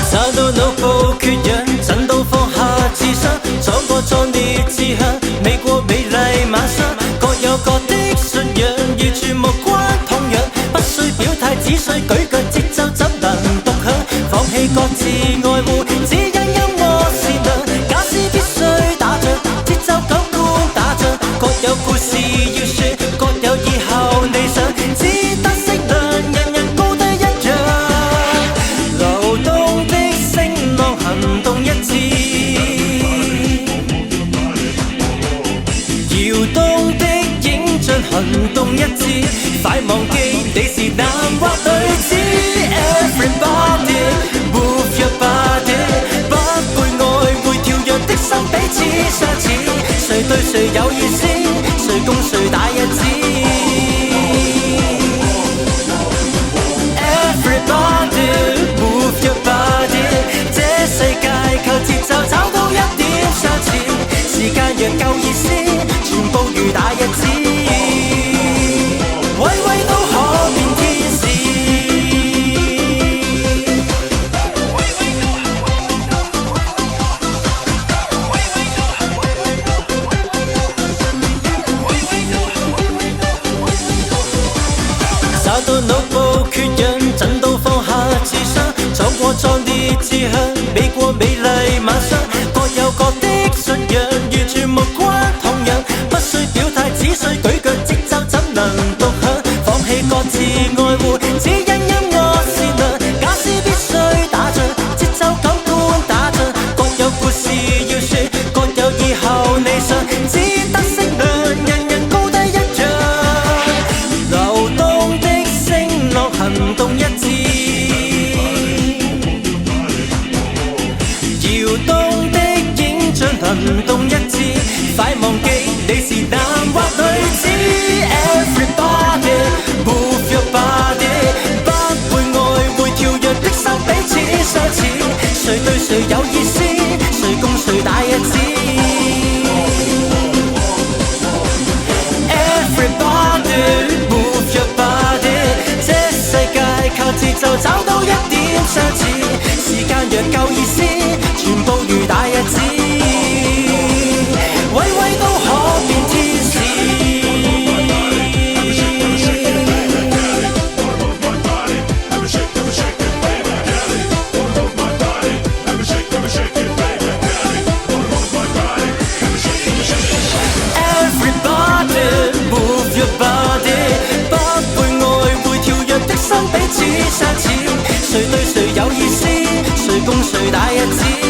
找到腦部缺氧，震到放下智商，闖過壯烈志向，未過美麗晚上，各有各的信仰，完全無關痛癢，不需表態，只需舉腳節奏怎能獨享，放棄各自愛護，只因音樂是良，假使必須打仗，節奏感官打仗，各有故事要說，各有以後理想，只得適量，人人高低一樣，流動的聲浪行動一致，搖動的影像行動一致，快忘記你是男或女子。Everybody move your body， 不會愛會跳躍的心彼此相似，誰對誰有意思，誰共誰打一支。Everybody move your body， 這世界靠節奏找到一點相似，時間若夠意思，全部如打一支，位位都可變天使。找到腦部缺氧，震到放下智商，闖過壯烈志向，未過美麗晚上，各有各的信仰，完全無關痛癢，不需表態，只需舉腳節奏怎能獨享，放棄各自愛護，只因音樂是良，假使必須打仗，節奏感官打仗，各有故事要說，各有以後理想，只得適量，人人高低一樣，流動的聲浪行動一致，搖動的影像行動一致，快忘記你是男或女子。Everybody move your body， 不會愛會跳躍的心彼此相似，誰對誰有意思，誰共誰打一支。Everybody move your body， 這世界靠節奏找到一點相似，時間若夠意思，全部如打一支，位位都可變天使。Everybody move your body， 不會愛會跳躍的心彼此相似，誰對誰有意思，誰共誰打一支。